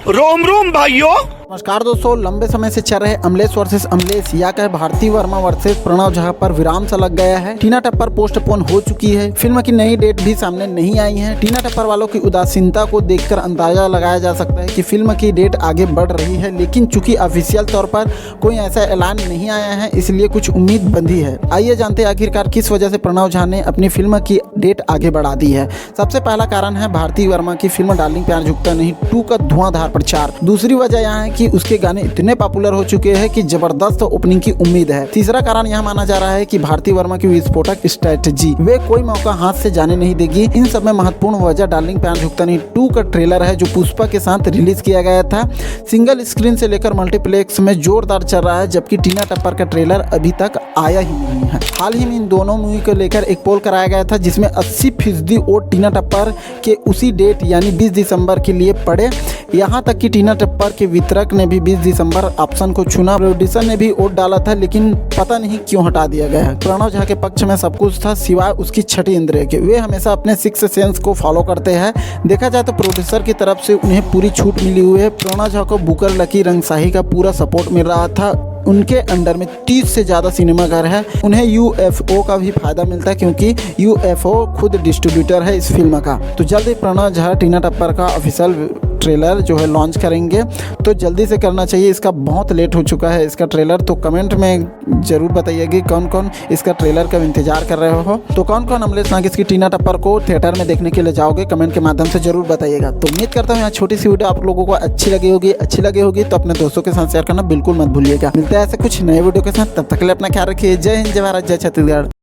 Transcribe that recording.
रोम रोम भाइयों। नमस्कार दोस्तों, लंबे समय से चल रहे अमलेश वर्सेस अमलेश या कहे भारती वर्मा वर्सेस प्रणव झा पर विराम सा लग गया है। टीना टप्पर पोस्टपोन हो चुकी है। फिल्म की नई डेट भी सामने नहीं आई है। टीना टप्पर वालों की उदासीनता को देखकर अंदाजा लगाया जा सकता है कि फिल्म की डेट आगे बढ़ रही है, लेकिन चूंकि ऑफिशियल तौर पर कोई ऐसा ऐलान नहीं आया है, इसलिए कुछ उम्मीद बंधी है। आइए जानते हैं आखिरकार किस वजह से प्रणव झा ने अपनी फिल्म की डेट आगे बढ़ा दी है। सबसे पहला कारण है भारती वर्मा की फिल्म डार्लिंग प्यार झुकता नहीं 2 का धुआंधार प्रचार। दूसरी वजह यह है कि उसके गाने इतने पॉपुलर हो चुके हैं कि जबरदस्त ओपनिंग की उम्मीद है। तीसरा कारण यह माना जा रहा है कि भारती वर्मा की विस्फोटक स्ट्रेटजी, वे कोई मौका हाथ से जाने नहीं देगी। इन सब में महत्वपूर्ण वजह डार्लिंग प्यार झुकता नहीं 2 का ट्रेलर है, जो पुष्पा के साथ रिलीज किया गया था। सिंगल स्क्रीन से लेकर मल्टीप्लेक्स में जोरदार चल रहा है, जबकि टीना टप्पर का ट्रेलर अभी तक आया ही नहीं है। हाल ही में इन दोनों मूवी को लेकर एक पोल कराया गया था, जिसमें 80% वोट टीना टप्पर के उसी डेट यानी 20 दिसंबर के लिए पड़े। यहाँ तक कि टीना टप्पर के वितरक ने भी 20 दिसंबर ऑप्शन को चुना। प्रोड्यूसर ने भी वोट डाला था, लेकिन पता नहीं क्यों हटा दिया गया। प्रणव झा के पक्ष में सब कुछ था सिवाय उसकी छठी इंद्रिय के। वे हमेशा अपने सिक्स सेंस को फॉलो करते हैं। देखा जाए तो प्रोड्यूसर की तरफ से उन्हें पूरी छूट मिली हुई है। प्रणव झा को बुकर लकी रंगशाही का पूरा सपोर्ट मिल रहा था। उनके अंडर में 30 से ज़्यादा सिनेमाघर है। उन्हें यूएफओ का भी फायदा मिलता है, क्योंकि यूएफओ खुद डिस्ट्रीब्यूटर है इस फिल्म का। तो जल्दी प्रणव झा टीना टप्पर का ऑफिशियल ट्रेलर जो है लॉन्च करेंगे, तो जल्दी से करना चाहिए। इसका बहुत लेट हो चुका है इसका ट्रेलर। तो कमेंट में ज़रूर बताइएगा कौन कौन इसका ट्रेलर का इंतजार कर रहे हो। तो कौन कौन अमलेश नागिस की टीना टप्पर को थिएटर में देखने के लिए जाओगे, कमेंट के माध्यम से जरूर बताइएगा। तो उम्मीद करता हूँ यहाँ छोटी सी वीडियो आप लोगों को अच्छी लगी होगी तो अपने दोस्तों के साथ शेयर करना बिल्कुल मत भूलिएगा। मिलते हैं ऐसे कुछ नए वीडियो के साथ, तब तक के लिए अपना ख्याल रखिए। जय हिंद, जय भारत, जय छत्तीसगढ़।